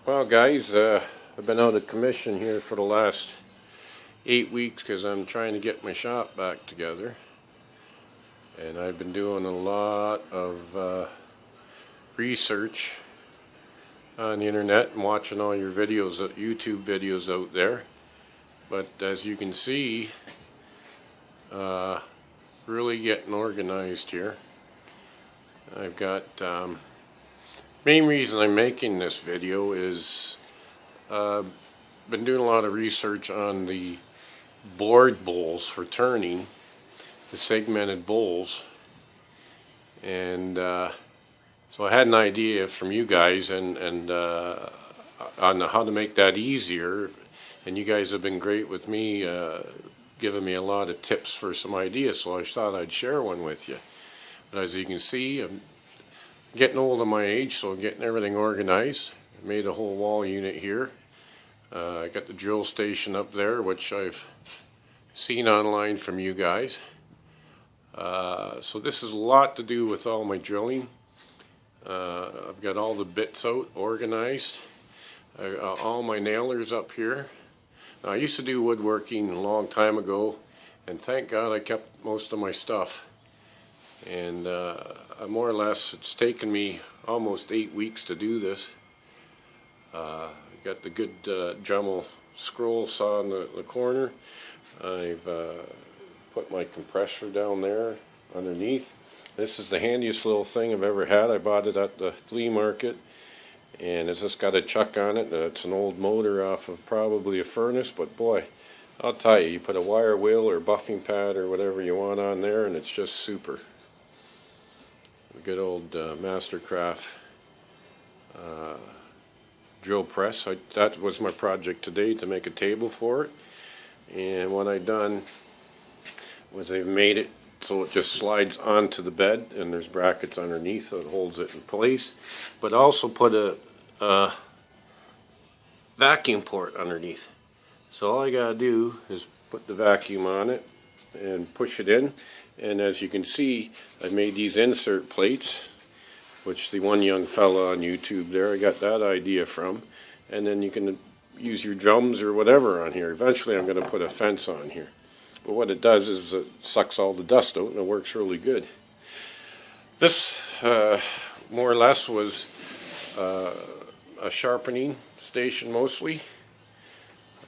Well, guys, I've been out of commission here for the last 8 weeks because I'm trying to get my shop back together. And I've been doing a lot of research on the internet and watching all your videos, YouTube videos out there. But as you can see, really getting organized here. I've got main reason I'm making this video is been doing a lot of research on the board bowls for turning, the segmented bowls, and so I had an idea from you guys and on how to make that easier, and you guys have been great with me, giving me a lot of tips for some ideas, so I thought I'd share one with you. But as you can see, I'm getting old at my age, so I'm getting everything organized. I made a whole wall unit here. I got the drill station up there, which I've seen online from you guys. So this is a lot to do with all my drilling. I've got all the bits out, organized. All my nailers up here. Now, I used to do woodworking a long time ago, and thank God I kept most of my stuff. And more or less, it's taken me almost 8 weeks to do this. I got the good Dremel scroll saw in the corner. I've put my compressor down there underneath. This is the handiest little thing I've ever had. I bought it at the flea market, and it's just got a chuck on it. It's an old motor off of probably a furnace, but boy, I'll tell you, you put a wire wheel or buffing pad or whatever you want on there, and it's just super. Good old Mastercraft drill press. That was my project today, to make a table for it. And what I've done was I've made it so it just slides onto the bed, and there's brackets underneath so it holds it in place. But also put a vacuum port underneath. So all I gotta do is put the vacuum on it and push it in. And as you can see, I made these insert plates, which the one young fella on YouTube there, I got that idea from. And then you can use your drums or whatever on here. Eventually I'm going to put a fence on here. But what it does is it sucks all the dust out, and it works really good. This, more or less, was a sharpening station mostly.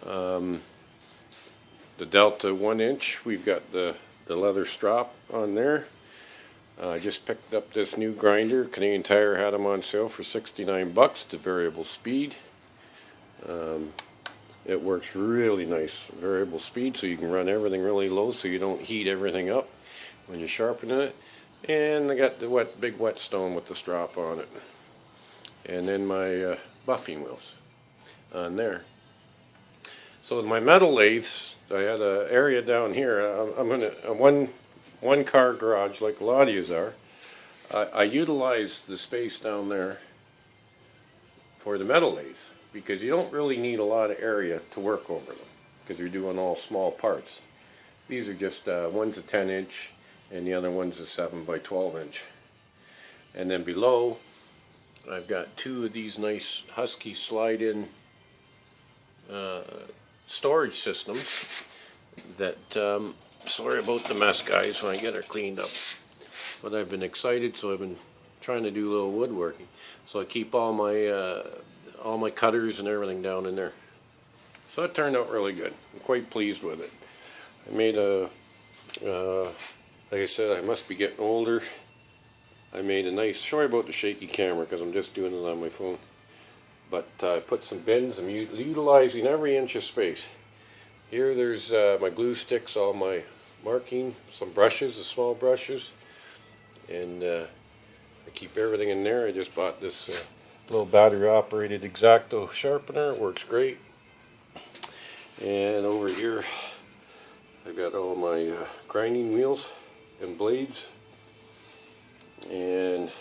The Delta 1 inch, we've got the leather strap on there. I just picked up this new grinder. Canadian Tire had them on sale for 69 bucks to variable speed. It works really nice, variable speed, so you can run everything really low so you don't heat everything up when you're sharpening it. And I got the big whetstone with the strap on it. And then my buffing wheels on there. So with my metal lathes, I had an area down here. I'm gonna one car garage, like a lot of yous are. I utilize the space down there for the metal lathes because you don't really need a lot of area to work over them because you're doing all small parts. These are just one's a 10 inch and the other one's a 7 by 12 inch. And then below, I've got two of these nice Husky slide-in storage systems that, sorry about the mess, guys, when I get her cleaned up. But I've been excited, so I've been trying to do a little woodworking. So I keep all my cutters and everything down in there. So it turned out really good. I'm quite pleased with it. I made like I said, I must be getting older. I made a nice, sorry about the shaky camera because I'm just doing it on my phone. But I put some bins. I'm utilizing every inch of space. Here there's my glue sticks, all my marking, some brushes, the small brushes. And I keep everything in there. I just bought this little battery operated X-Acto sharpener. It works great. And over here I've got all my grinding wheels and blades. And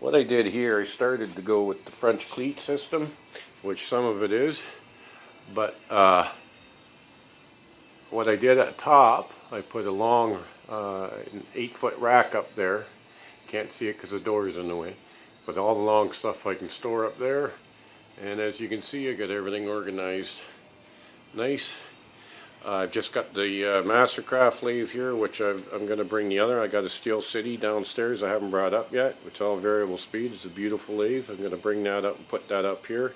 what I did here, I started to go with the French cleat system, which some of it is, but what I did at the top, I put a long 8-foot rack up there. Can't see it because the door is in the way, but all the long stuff I can store up there, And as you can see, I got everything organized nice. I've just got the Mastercraft lathe here, which I'm going to bring the other. I got a Steel City downstairs I haven't brought up yet, which is all variable speed. It's a beautiful lathe. I'm going to bring that up and put that up here,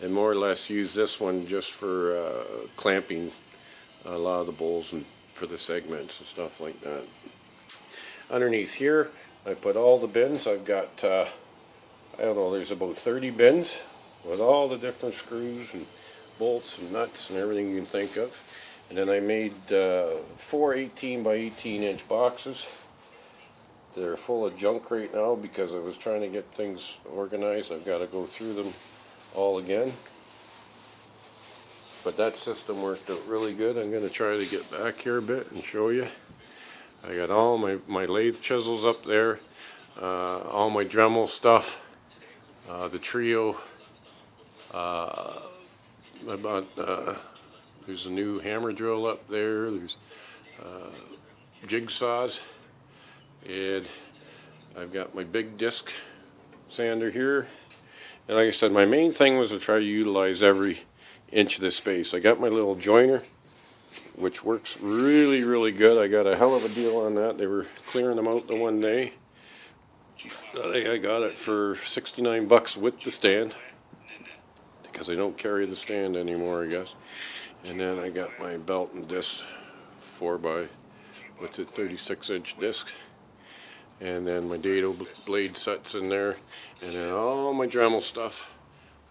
and more or less use this one just for clamping a lot of the bowls and for the segments and stuff like that. Underneath here, I put all the bins. I've got, I don't know, there's about 30 bins with all the different screws and bolts and nuts and everything you can think of. And then I made 4 18 by 18 inch boxes. They're full of junk right now because I was trying to get things organized. I've got to go through them all again. But that system worked out really good. I'm going to try to get back here a bit and show you. I got all my lathe chisels up there, all my Dremel stuff, the Trio. I bought, there's a new hammer drill up there, there's jigsaws, and I've got my big disc sander here. And like I said, my main thing was to try to utilize every inch of the space. I got my little joiner, which works really, really good. I got a hell of a deal on that. They were clearing them out the one day. I got it for 69 bucks with the stand, because I don't carry the stand anymore, I guess. And then I got my belt and disc 4x with a 36-inch disc. And then my dado blade sets in there. And then all my Dremel stuff.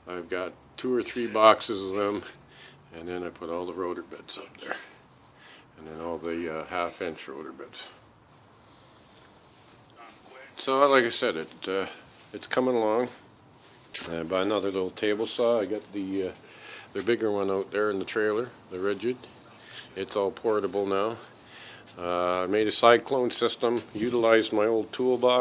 I've got 2 or 3 boxes of them. And then I put all the rotor bits up there. And then all the half-inch rotor bits. So like I said, it's coming along. I bought another little table saw. I got the bigger one out there in the trailer, the Rigid. It's all portable now. I made a cyclone system, utilized my old toolbox.